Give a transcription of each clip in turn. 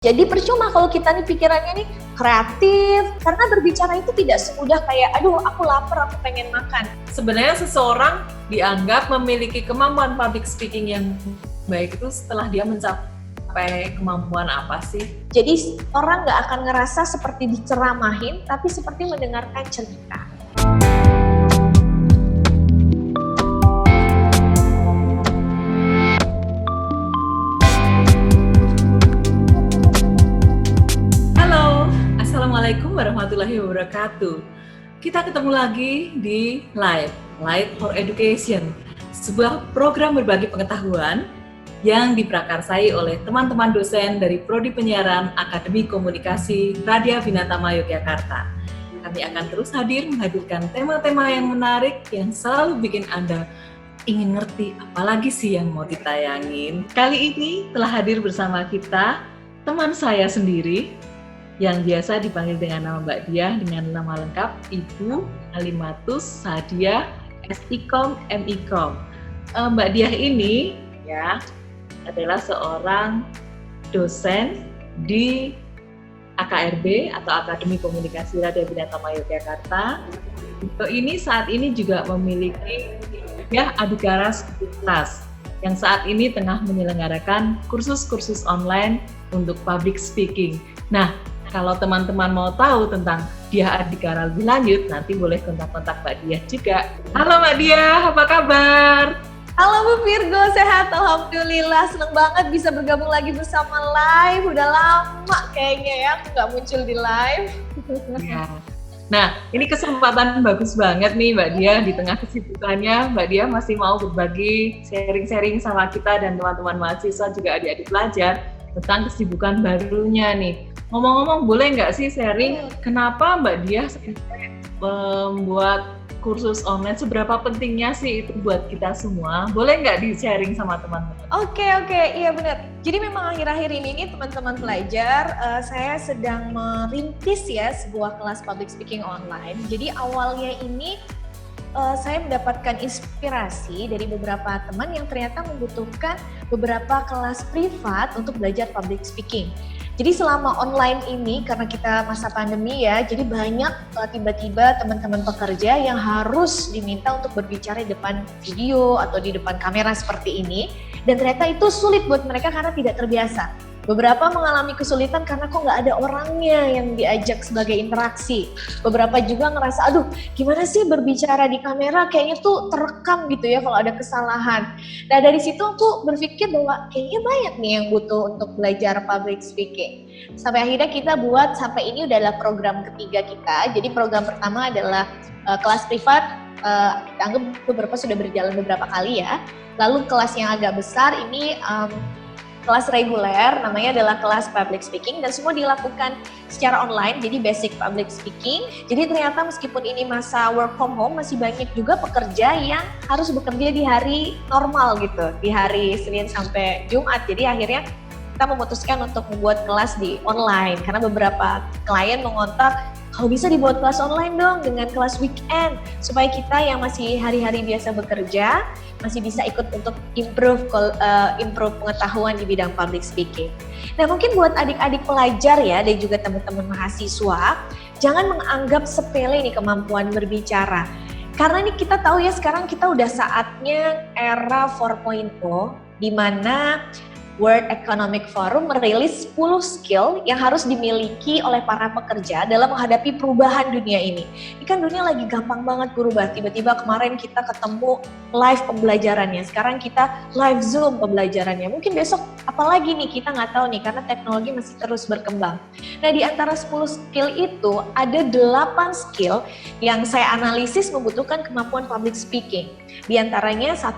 Jadi percuma kalau kita nih pikirannya nih kreatif, karena berbicara itu tidak semudah kayak, aduh aku lapar, aku pengen makan. Sebenarnya seseorang dianggap memiliki kemampuan public speaking yang baik itu setelah dia mencapai kemampuan apa sih? Jadi orang nggak akan ngerasa seperti diceramahin, tapi seperti mendengarkan cerita. Assalamualaikum warahmatullahi wabarakatuh. Kita ketemu lagi di Light for Education, sebuah program berbagi pengetahuan yang diprakarsai oleh teman-teman dosen dari Prodi Penyiaran Akademi Komunikasi Radya Binatama Yogyakarta. Kami akan terus hadir menghadirkan tema-tema yang menarik yang selalu bikin Anda ingin ngerti apalagi sih yang mau ditayangin. Kali ini telah hadir bersama kita teman saya sendiri, yang biasa dipanggil dengan nama Mbak Diah dengan nama lengkap Ibu Halimatus Sadiah SIKOM MIKOM. Mbak Diah ini ya adalah seorang dosen di AKRB atau Akademi Komunikasi Radya Binatama Yogyakarta. Ini saat ini juga memiliki ya Adhikara Kelas yang saat ini tengah menyelenggarakan kursus-kursus online untuk public speaking. Nah, kalau teman-teman mau tahu tentang Diah Adhikara lebih lanjut, nanti boleh kontak-kontak Mbak Diah juga. Halo Mbak Diah, apa kabar? Halo Bu Virgo, sehat Alhamdulillah. Seneng banget bisa bergabung lagi bersama live. Udah lama kayaknya ya aku nggak muncul di live. Ya. Nah, ini kesempatan bagus banget nih Mbak Diah, di tengah kesibukannya Mbak Diah masih mau berbagi sharing-sharing sama kita dan teman-teman mahasiswa juga adik-adik pelajar tentang kesibukan barunya nih. Ngomong-ngomong, boleh nggak sih sharing kenapa Mbak Diah membuat kursus online, seberapa pentingnya sih itu buat kita semua? Boleh nggak di-sharing sama teman-teman? Oke, iya benar. Jadi memang akhir-akhir ini teman-teman pelajar, saya sedang merintis ya sebuah kelas public speaking online. Jadi awalnya ini saya mendapatkan inspirasi dari beberapa teman yang ternyata membutuhkan beberapa kelas privat untuk belajar public speaking. Jadi selama online ini, karena kita masa pandemi ya, jadi banyak tiba-tiba teman-teman pekerja yang harus diminta untuk berbicara di depan video atau di depan kamera seperti ini. Dan ternyata itu sulit buat mereka karena tidak terbiasa. Beberapa mengalami kesulitan karena kok nggak ada orangnya yang diajak sebagai interaksi. Beberapa juga ngerasa, aduh gimana sih berbicara di kamera, kayaknya tuh terekam gitu ya kalau ada kesalahan. Nah dari situ aku berpikir bahwa kayaknya banyak nih yang butuh untuk belajar public speaking. Sampai akhirnya kita buat, sampai ini adalah program ketiga kita. Jadi program pertama adalah kelas privat, kita anggap beberapa sudah berjalan beberapa kali ya. Lalu kelas yang agak besar ini kelas reguler, namanya adalah kelas public speaking dan semua dilakukan secara online, jadi basic public speaking. Jadi ternyata meskipun ini masa work from home, masih banyak juga pekerja yang harus bekerja di hari normal gitu, di hari Senin sampai Jumat. Jadi akhirnya kita memutuskan untuk membuat kelas di online karena beberapa klien mengontak, kalau bisa dibuat kelas online dong dengan kelas weekend supaya kita yang masih hari-hari biasa bekerja masih bisa ikut untuk improve pengetahuan di bidang public speaking. Nah mungkin buat adik-adik pelajar ya dan juga teman-teman mahasiswa, jangan menganggap sepele nih kemampuan berbicara. Karena ini kita tahu ya sekarang kita udah saatnya era 4.0 di mana World Economic Forum merilis 10 skill yang harus dimiliki oleh para pekerja dalam menghadapi perubahan dunia ini. Ini kan dunia lagi gampang banget berubah. Tiba-tiba kemarin kita ketemu live pembelajarannya, sekarang kita live Zoom pembelajarannya. Mungkin besok apalagi nih kita nggak tahu nih karena teknologi masih terus berkembang. Nah di antara 10 skill itu ada 8 skill yang saya analisis membutuhkan kemampuan public speaking. Di antaranya 1,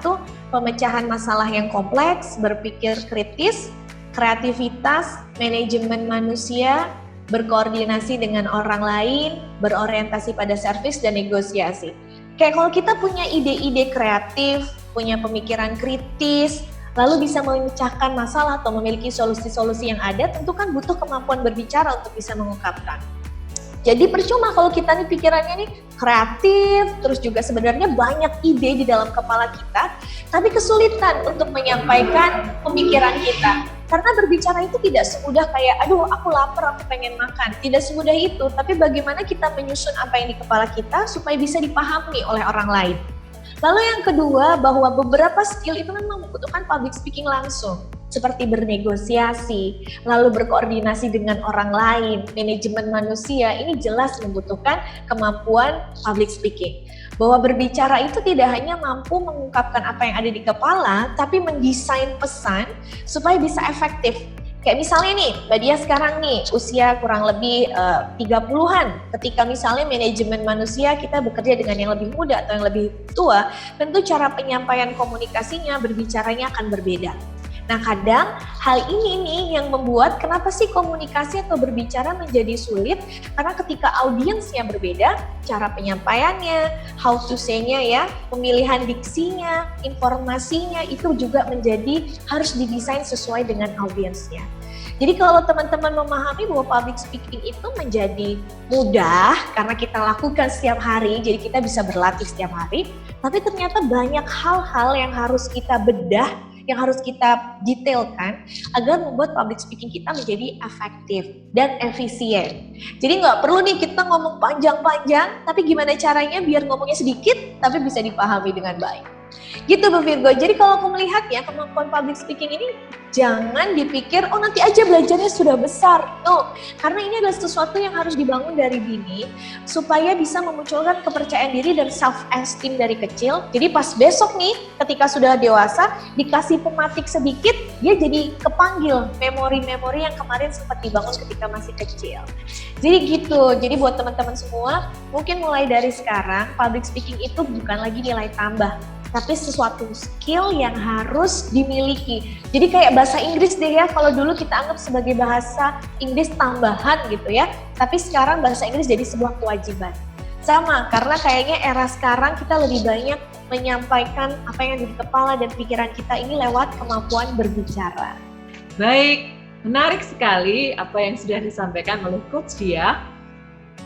pemecahan masalah yang kompleks, berpikir kritis, kreativitas, manajemen manusia, berkoordinasi dengan orang lain, berorientasi pada servis dan negosiasi. Kayak kalau kita punya ide-ide kreatif, punya pemikiran kritis, lalu bisa memecahkan masalah atau memiliki solusi-solusi yang ada, tentu kan butuh kemampuan berbicara untuk bisa mengungkapkan. Jadi percuma kalau kita nih pikirannya nih kreatif, terus juga sebenarnya banyak ide di dalam kepala kita, tapi kesulitan untuk menyampaikan pemikiran kita. Karena berbicara itu tidak semudah kayak, aduh aku lapar, aku pengen makan. Tidak semudah itu, tapi bagaimana kita menyusun apa yang di kepala kita supaya bisa dipahami oleh orang lain. Lalu yang kedua, bahwa beberapa skill itu memang membutuhkan public speaking langsung, seperti bernegosiasi, lalu berkoordinasi dengan orang lain, manajemen manusia, ini jelas membutuhkan kemampuan public speaking. Bahwa berbicara itu tidak hanya mampu mengungkapkan apa yang ada di kepala, tapi mendesain pesan supaya bisa efektif. Kayak misalnya nih, Mbak Dia sekarang nih usia kurang lebih 30-an. Ketika misalnya manajemen manusia kita bekerja dengan yang lebih muda atau yang lebih tua, tentu cara penyampaian komunikasinya, berbicaranya akan berbeda. Nah kadang hal ini nih yang membuat kenapa sih komunikasi atau berbicara menjadi sulit, karena ketika audiensnya berbeda, cara penyampaiannya, how to say-nya ya, pemilihan diksinya, informasinya itu juga menjadi harus didesain sesuai dengan audiensnya. Jadi kalau teman-teman memahami bahwa public speaking itu menjadi mudah karena kita lakukan setiap hari, jadi kita bisa berlatih setiap hari, tapi ternyata banyak hal-hal yang harus kita bedah, yang harus kita detailkan agar membuat public speaking kita menjadi efektif dan efisien. Jadi nggak perlu nih kita ngomong panjang-panjang, tapi gimana caranya biar ngomongnya sedikit tapi bisa dipahami dengan baik. Gitu Bu Virgo. Jadi kalau aku melihat ya kemampuan public speaking ini jangan dipikir oh nanti aja belajarnya sudah besar. No, karena ini adalah sesuatu yang harus dibangun dari dini supaya bisa memunculkan kepercayaan diri dan self esteem dari kecil. Jadi pas besok nih ketika sudah dewasa dikasih pematik sedikit, dia jadi kepanggil memori-memori yang kemarin sempat dibangun ketika masih kecil. Jadi gitu. Jadi buat teman-teman semua, mungkin mulai dari sekarang public speaking itu bukan lagi nilai tambah, tapi sesuatu skill yang harus dimiliki. Jadi kayak bahasa Inggris deh ya, kalau dulu kita anggap sebagai bahasa Inggris tambahan gitu ya, tapi sekarang bahasa Inggris jadi sebuah kewajiban. Sama, karena kayaknya era sekarang kita lebih banyak menyampaikan apa yang ada di kepala dan pikiran kita ini lewat kemampuan berbicara. Baik, menarik sekali apa yang sudah disampaikan oleh Coach Dia.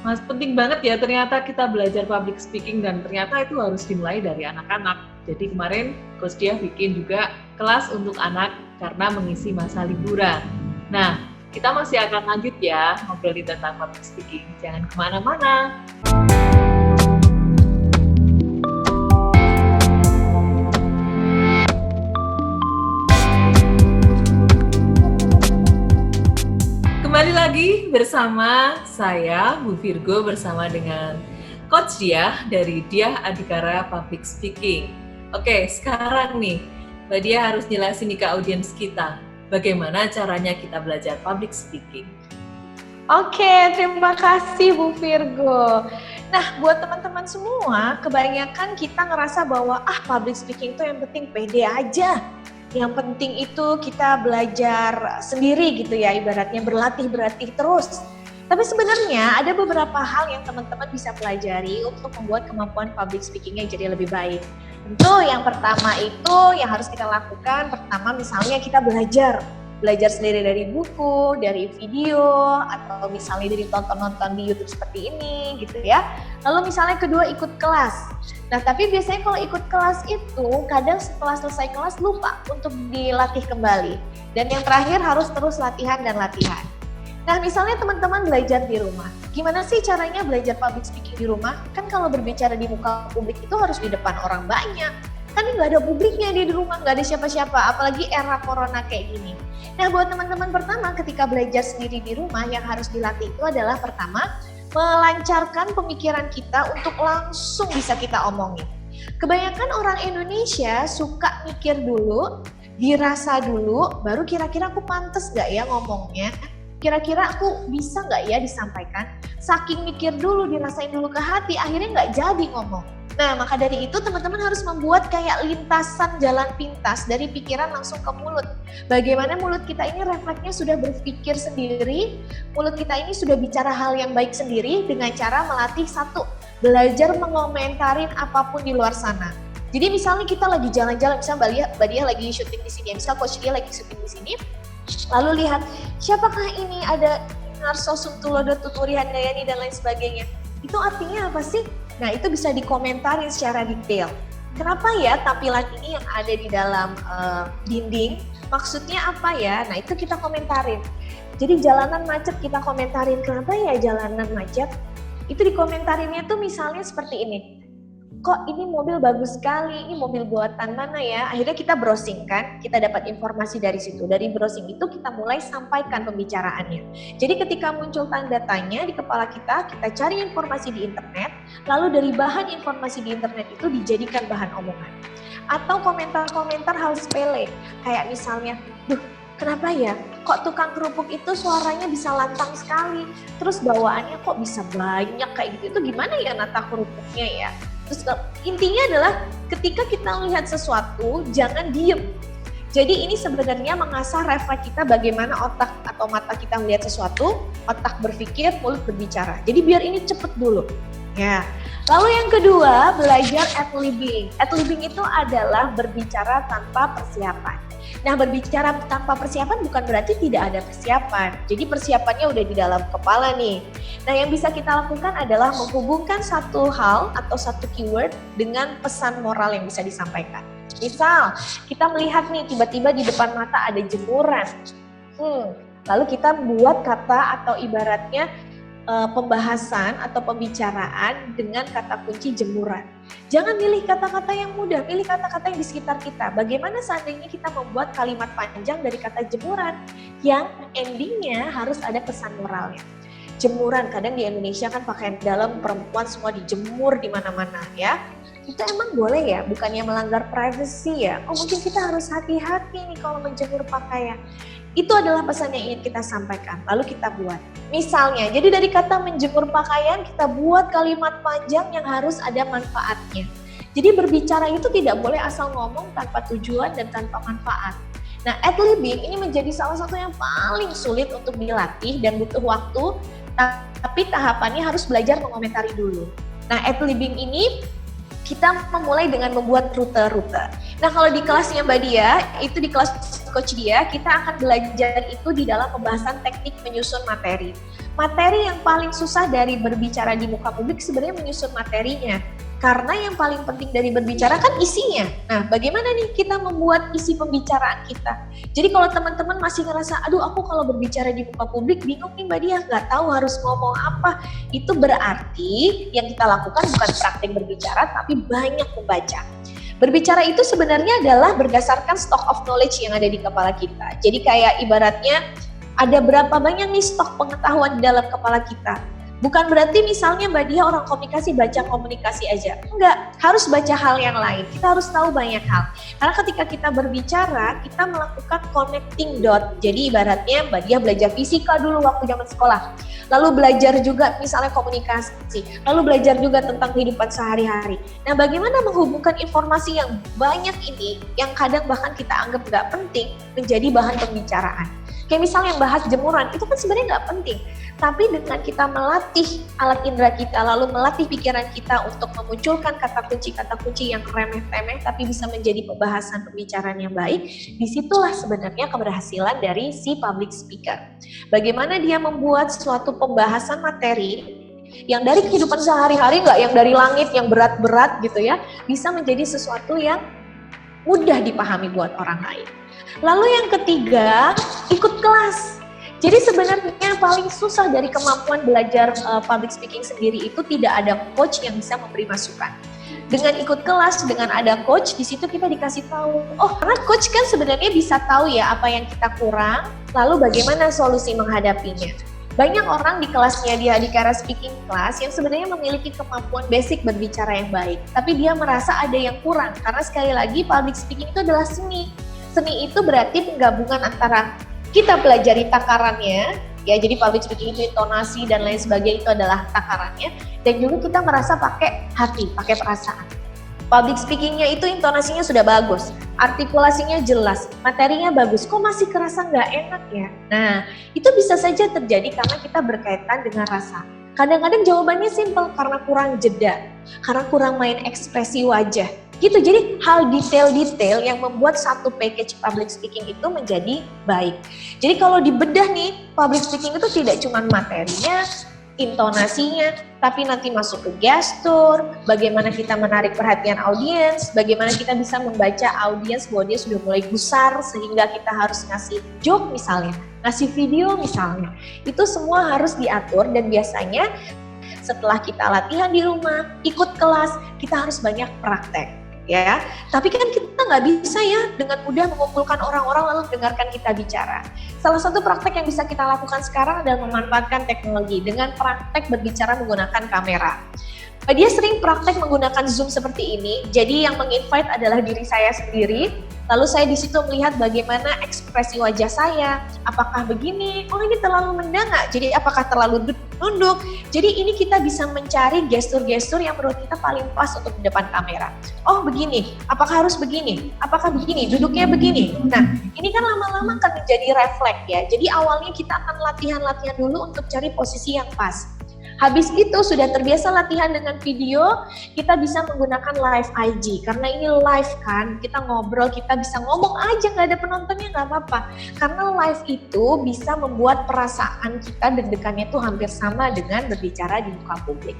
Mas, penting banget ya ternyata kita belajar public speaking dan ternyata itu harus dimulai dari anak-anak. Jadi kemarin Coach Dia bikin juga kelas untuk anak karena mengisi masa liburan. Nah, kita masih akan lanjut ya ngobrolin tentang public speaking. Jangan kemana-mana. Kembali lagi bersama saya, Bu Virgo, bersama dengan Coach Dia dari Dia Adhikara Public Speaking. Oke, sekarang nih, Mbak Dia harus jelasin nih ke audiens kita, bagaimana caranya kita belajar public speaking. Oke, terima kasih Bu Virgo. Nah, buat teman-teman semua, kebanyakan kita ngerasa bahwa public speaking itu yang penting pede aja. Yang penting itu kita belajar sendiri gitu ya, ibaratnya berlatih terus. Tapi sebenarnya ada beberapa hal yang teman-teman bisa pelajari untuk membuat kemampuan public speaking-nya jadi lebih baik. Tentu yang pertama itu yang harus kita lakukan, pertama misalnya kita belajar sendiri dari buku, dari video, atau misalnya dari tonton-nonton di YouTube seperti ini gitu ya. Lalu misalnya kedua ikut kelas. Nah tapi biasanya kalau ikut kelas itu kadang setelah selesai kelas lupa untuk dilatih kembali. Dan yang terakhir harus terus latihan dan latihan. Nah misalnya teman-teman belajar di rumah. Gimana sih caranya belajar public speaking di rumah? Kan kalau berbicara di muka publik itu harus di depan orang banyak. Kan nggak ada publiknya di rumah, nggak ada siapa-siapa, apalagi era corona kayak gini. Nah buat teman-teman pertama ketika belajar sendiri di rumah yang harus dilatih itu adalah pertama, melancarkan pemikiran kita untuk langsung bisa kita omongin. Kebanyakan orang Indonesia suka mikir dulu, dirasa dulu, baru kira-kira aku pantas gak ya ngomongnya? Kira-kira aku bisa gak ya disampaikan? Saking mikir dulu, dirasain dulu ke hati, akhirnya gak jadi ngomong. Nah, maka dari itu teman-teman harus membuat kayak lintasan jalan pintas dari pikiran langsung ke mulut. Bagaimana mulut kita ini refleksnya sudah berpikir sendiri, mulut kita ini sudah bicara hal yang baik sendiri dengan cara melatih satu, belajar mengomentarin apapun di luar sana. Jadi misalnya kita lagi jalan-jalan, misalnya Mbak Dia lagi syuting di sini, misalnya Coach Dia lagi syuting di sini, lalu lihat siapakah ini, ada Narso Suntulodo Tuturi Handayani dan lain sebagainya. Itu artinya apa sih? Nah itu bisa dikomentarin secara detail. kenapa ya tampilan ini yang ada di dalam dinding, maksudnya apa ya? Nah itu kita komentarin. Jadi jalanan macet kita komentarin, kenapa ya jalanan macet? Itu dikomentarinnya tuh misalnya seperti ini. Kok ini mobil bagus sekali, ini mobil buatan mana ya? Akhirnya kita browsing kan, kita dapat informasi dari situ. Dari browsing itu kita mulai sampaikan pembicaraannya. Jadi ketika muncul tanda tanya di kepala kita cari informasi di internet, lalu dari bahan informasi di internet itu dijadikan bahan omongan. Atau komentar-komentar hal sepele, kayak misalnya, duh kenapa ya, kok tukang kerupuk itu suaranya bisa lantang sekali, terus bawaannya kok bisa banyak kayak gitu, itu gimana ya nata kerupuknya ya? Terus intinya adalah ketika kita melihat sesuatu, jangan diem. Jadi ini sebenarnya mengasah refleks kita bagaimana otak atau mata kita melihat sesuatu, otak berpikir, mulut berbicara. Jadi biar ini cepet dulu. Ya. Lalu yang kedua, belajar ad-libbing. Ad-libbing itu adalah berbicara tanpa persiapan. Nah, berbicara tanpa persiapan bukan berarti tidak ada persiapan. Jadi persiapannya udah di dalam kepala nih. Nah, yang bisa kita lakukan adalah menghubungkan satu hal atau satu keyword dengan pesan moral yang bisa disampaikan. Misal, kita melihat nih tiba-tiba di depan mata ada jemuran. Lalu kita buat kata atau ibaratnya pembahasan atau pembicaraan dengan kata kunci jemuran. Jangan milih kata-kata yang mudah, pilih kata-kata yang di sekitar kita. Bagaimana seandainya kita membuat kalimat panjang dari kata jemuran yang endingnya harus ada pesan moralnya. Jemuran, kadang di Indonesia kan pakaian dalam perempuan semua dijemur di mana-mana ya. Itu emang boleh ya, bukannya melanggar privacy ya. Oh mungkin kita harus hati-hati nih kalau menjemur pakaian. Itu adalah pesan yang ingin kita sampaikan, lalu kita buat. Misalnya, jadi dari kata menjemur pakaian, kita buat kalimat panjang yang harus ada manfaatnya. Jadi berbicara itu tidak boleh asal ngomong tanpa tujuan dan tanpa manfaat. Nah, ad-libbing ini menjadi salah satu yang paling sulit untuk dilatih dan butuh waktu, tapi tahapannya harus belajar mengomentari dulu. Nah, ad-libbing ini kita memulai dengan membuat rute-rute. Nah, kalau di kelasnya Mbak Dia, itu di kelas Coach Dia, kita akan belajar itu di dalam pembahasan teknik menyusun materi. Materi yang paling susah dari berbicara di muka publik sebenarnya menyusun materinya. Karena yang paling penting dari berbicara kan isinya. Nah, bagaimana nih kita membuat isi pembicaraan kita? Jadi kalau teman-teman masih ngerasa, aduh aku kalau berbicara di muka publik bingung nih Mbak Dia, nggak tahu harus ngomong apa. Itu berarti yang kita lakukan bukan praktik berbicara, tapi banyak membaca. Berbicara itu sebenarnya adalah berdasarkan stock of knowledge yang ada di kepala kita. Jadi kayak ibaratnya ada berapa banyak nih stok pengetahuan di dalam kepala kita. Bukan berarti misalnya Mbak Dia orang komunikasi baca komunikasi aja. Enggak, harus baca hal yang lain. Kita harus tahu banyak hal. Karena ketika kita berbicara, kita melakukan connecting dot. Jadi ibaratnya Mbak Dia belajar fisika dulu waktu zaman sekolah. Lalu belajar juga misalnya komunikasi. Lalu belajar juga tentang kehidupan sehari-hari. Nah, bagaimana menghubungkan informasi yang banyak ini, yang kadang bahkan kita anggap nggak penting, menjadi bahan pembicaraan. Kayak misalnya yang bahas jemuran, itu kan sebenarnya nggak penting. Tapi dengan kita melatih alat indera kita, lalu melatih pikiran kita untuk memunculkan kata kunci yang remeh-temeh, tapi bisa menjadi pembahasan pembicaraan yang baik, disitulah sebenarnya keberhasilan dari si public speaker. Bagaimana dia membuat suatu pembahasan materi yang dari kehidupan sehari-hari, nggak yang dari langit, yang berat-berat gitu ya, bisa menjadi sesuatu yang mudah dipahami buat orang lain. Lalu yang ketiga, ikut kelas. Jadi sebenarnya yang paling susah dari kemampuan belajar public speaking sendiri itu tidak ada coach yang bisa memberi masukan. Dengan ikut kelas, dengan ada coach, di situ kita dikasih tahu, oh karena coach kan sebenarnya bisa tahu ya apa yang kita kurang, lalu bagaimana solusi menghadapinya. Banyak orang di kelasnya dia di Kara Speaking Class yang sebenarnya memiliki kemampuan basic berbicara yang baik, tapi dia merasa ada yang kurang karena sekali lagi public speaking itu adalah seni. Seni itu berarti penggabungan antara kita pelajari takarannya, ya jadi public speaking itu intonasi dan lain sebagainya itu adalah takarannya, dan juga kita merasa pakai hati, pakai perasaan. Public speakingnya itu intonasinya sudah bagus, artikulasinya jelas, materinya bagus, kok masih kerasa nggak enak ya? Nah, itu bisa saja terjadi karena kita berkaitan dengan rasa. Kadang-kadang jawabannya simpel karena kurang jeda, karena kurang main ekspresi wajah. Gitu, jadi hal detail-detail yang membuat satu package public speaking itu menjadi baik. Jadi kalau dibedah nih, public speaking itu tidak cuma materinya, intonasinya, tapi nanti masuk ke gestur, bagaimana kita menarik perhatian audiens, bagaimana kita bisa membaca audiens bahwa dia sudah mulai gusar sehingga kita harus ngasih joke misalnya, ngasih video misalnya. Itu semua harus diatur dan biasanya setelah kita latihan di rumah, ikut kelas, kita harus banyak praktek. Ya, tapi kan kita nggak bisa ya dengan mudah mengumpulkan orang-orang lalu dengarkan kita bicara. Salah satu praktek yang bisa kita lakukan sekarang adalah memanfaatkan teknologi dengan praktek berbicara menggunakan kamera. Dia sering praktek menggunakan Zoom seperti ini, jadi yang menginvite adalah diri saya sendiri, lalu saya di situ melihat bagaimana ekspresi wajah saya, apakah begini, oh ini terlalu mendangak, jadi apakah terlalu nunduk, jadi ini kita bisa mencari gestur-gestur yang menurut kita paling pas untuk di depan kamera. Oh begini, apakah harus begini, apakah begini, duduknya begini. Nah ini kan lama-lama akan menjadi refleks ya, jadi awalnya kita akan latihan-latihan dulu untuk cari posisi yang pas. Habis itu sudah terbiasa latihan dengan video, kita bisa menggunakan live IG. Karena ini live kan, kita ngobrol, kita bisa ngomong aja, nggak ada penontonnya nggak apa-apa. Karena live itu bisa membuat perasaan kita deg-degannya itu hampir sama dengan berbicara di muka publik.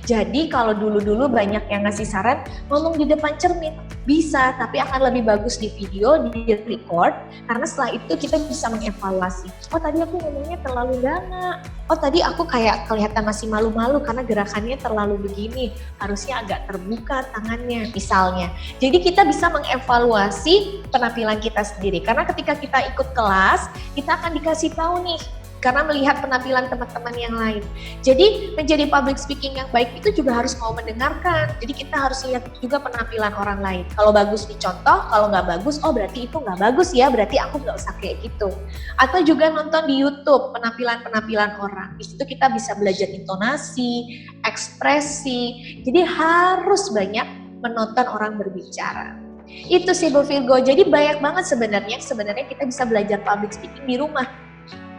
Jadi kalau dulu-dulu banyak yang ngasih saran, ngomong di depan cermin. Bisa, tapi akan lebih bagus di video, di record. Karena setelah itu kita bisa mengevaluasi. Oh tadi aku ngomongnya terlalu dana. Oh tadi aku kayak kelihatan masih malu-malu karena gerakannya terlalu begini, harusnya agak terbuka tangannya misalnya. Jadi kita bisa mengevaluasi penampilan kita sendiri, karena ketika kita ikut kelas, kita akan dikasih tahu nih, karena melihat penampilan teman-teman yang lain. Jadi menjadi public speaking yang baik itu juga harus mau mendengarkan. Jadi kita harus lihat juga penampilan orang lain. Kalau bagus dicontoh, kalau nggak bagus, oh berarti itu nggak bagus ya, berarti aku nggak usah kayak gitu. Atau juga nonton di YouTube penampilan-penampilan orang. Di situ kita bisa belajar intonasi, ekspresi. Jadi harus banyak menonton orang berbicara. Itu sih Bu Virgo. Jadi banyak banget sebenarnya kita bisa belajar public speaking di rumah.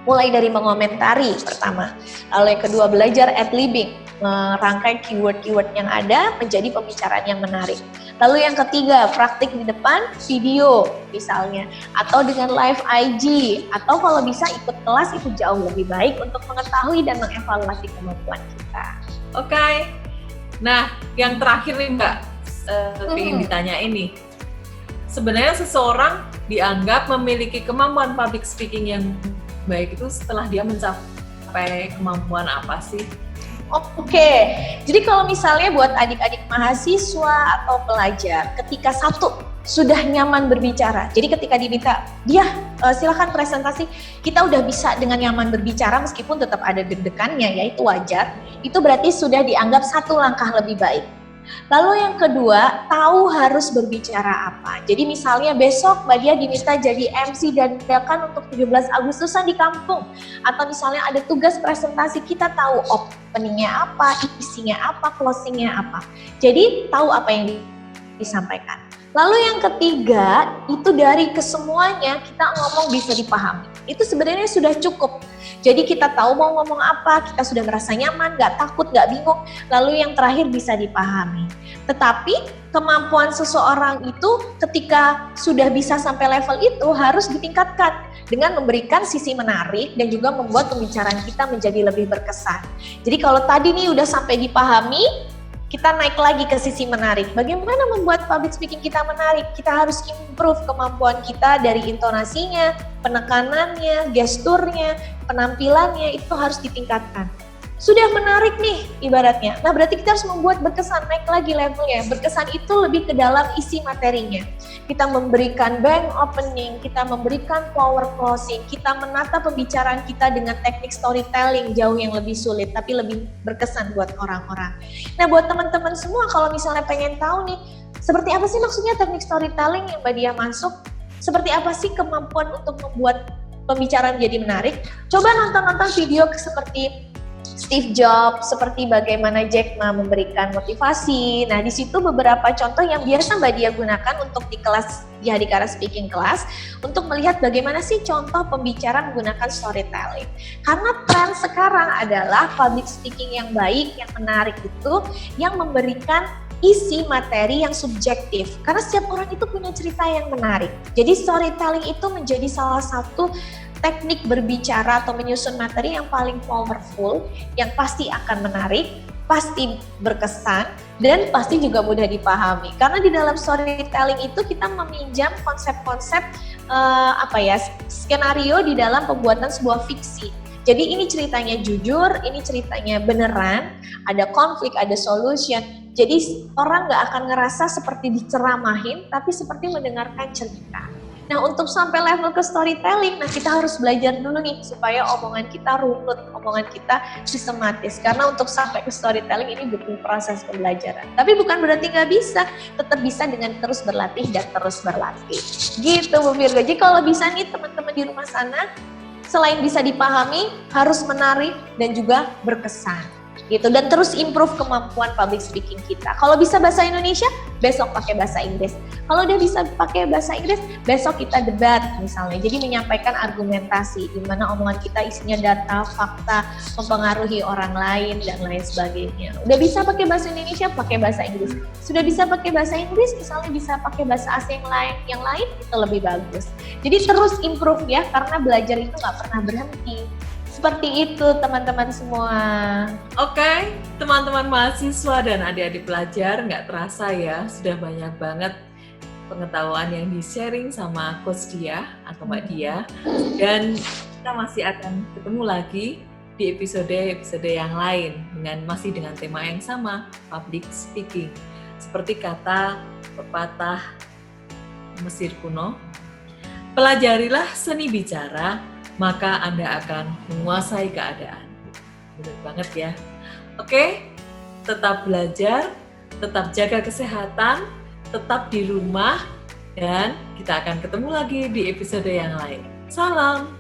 Mulai dari mengomentari pertama, lalu yang kedua belajar ad-libbing, merangkai keyword-keyword yang ada menjadi pembicaraan yang menarik. Lalu yang ketiga, praktik di depan video misalnya, atau dengan live IG, atau kalau bisa ikut kelas itu jauh lebih baik untuk mengetahui dan mengevaluasi kemampuan kita. Oke. Nah, yang terakhir nih Mbak, ingin ditanya ini. Sebenarnya seseorang dianggap memiliki kemampuan public speaking yang baik itu setelah dia mencapai kemampuan apa sih? Oke, jadi kalau misalnya buat adik-adik mahasiswa atau pelajar, ketika satu sudah nyaman berbicara, jadi ketika diminta, dia silakan presentasi, kita udah bisa dengan nyaman berbicara meskipun tetap ada deg-degannya, ya itu wajar, itu berarti sudah dianggap satu langkah lebih baik. Lalu yang kedua, tahu harus berbicara apa. Jadi misalnya besok Mbak Dia diminta jadi MC dadakan untuk 17 Agustusan di kampung. Atau misalnya ada tugas presentasi, kita tahu openingnya apa, isinya apa, closingnya apa. Jadi tahu apa yang disampaikan. Lalu yang ketiga, itu dari kesemuanya kita ngomong bisa dipahami. Itu sebenarnya sudah cukup. Jadi kita tahu mau ngomong apa, kita sudah merasa nyaman, gak takut, gak bingung. Lalu yang terakhir bisa dipahami. Tetapi kemampuan seseorang itu ketika sudah bisa sampai level itu harus ditingkatkan dengan memberikan sisi menarik dan juga membuat pembicaraan kita menjadi lebih berkesan. Jadi kalau tadi nih udah sampai dipahami, kita naik lagi ke sisi menarik. Bagaimana membuat public speaking kita menarik? Kita harus improve kemampuan kita dari intonasinya, penekanannya, gesturnya, penampilannya, itu harus ditingkatkan. Sudah menarik nih ibaratnya. Nah berarti kita harus membuat berkesan, naik lagi levelnya. Berkesan itu lebih ke dalam isi materinya. Kita memberikan bank opening, kita memberikan power closing, kita menata pembicaraan kita dengan teknik storytelling jauh yang lebih sulit, tapi lebih berkesan buat orang-orang. Nah buat teman-teman semua kalau misalnya pengen tahu nih, seperti apa sih maksudnya teknik storytelling yang Mbak Dia masuk? Seperti apa sih kemampuan untuk membuat pembicaraan jadi menarik? Coba nonton-nonton video seperti Steve Jobs, seperti bagaimana Jack Ma memberikan motivasi. Nah, di situ beberapa contoh yang biasa Mbak Dia gunakan untuk di kelas, di Hadikara Speaking Class, untuk melihat bagaimana sih contoh pembicaraan menggunakan storytelling. Karena tren sekarang adalah public speaking yang baik, yang menarik itu, yang memberikan isi materi yang subjektif. Karena setiap orang itu punya cerita yang menarik. Jadi storytelling itu menjadi salah satu teknik berbicara atau menyusun materi yang paling powerful, yang pasti akan menarik, pasti berkesan, dan pasti juga mudah dipahami. Karena di dalam storytelling itu kita meminjam konsep-konsep skenario di dalam pembuatan sebuah fiksi. Jadi ini ceritanya jujur, ini ceritanya beneran, ada konflik, ada solution. Jadi orang nggak akan ngerasa seperti diceramahin, tapi seperti mendengarkan cerita. Nah, untuk sampai level ke storytelling, kita harus belajar dulu nih supaya omongan kita runut, omongan kita sistematis. Karena untuk sampai ke storytelling ini butuh proses pembelajaran. Tapi bukan berarti nggak bisa, tetap bisa dengan terus berlatih dan terus berlatih. Gitu Bu Virgo. Jadi kalau bisa nih teman-teman di rumah sana, selain bisa dipahami, harus menarik dan juga berkesan. Gitu, dan terus improve kemampuan public speaking kita. Kalau bisa bahasa Indonesia, besok pakai bahasa Inggris. Kalau udah bisa pakai bahasa Inggris, besok kita debat misalnya. Jadi menyampaikan argumentasi di mana omongan kita isinya data, fakta, mempengaruhi orang lain dan lain sebagainya. Udah bisa pakai bahasa Indonesia, pakai bahasa Inggris. Sudah bisa pakai bahasa Inggris, misalnya bisa pakai bahasa asing yang lain itu lebih bagus. Jadi terus improve ya, karena belajar itu nggak pernah berhenti. Seperti itu teman-teman semua. Oke, teman-teman mahasiswa dan adik-adik pelajar, nggak terasa ya, sudah banyak banget pengetahuan yang di-sharing sama Coach Dia atau Mbak Dia. Dan kita masih akan ketemu lagi di episode-episode yang lain masih dengan tema yang sama, public speaking. Seperti kata pepatah Mesir kuno, pelajarilah seni bicara, maka Anda akan menguasai keadaan. Benar banget ya. Oke, tetap belajar, tetap jaga kesehatan, tetap di rumah, dan kita akan ketemu lagi di episode yang lain. Salam!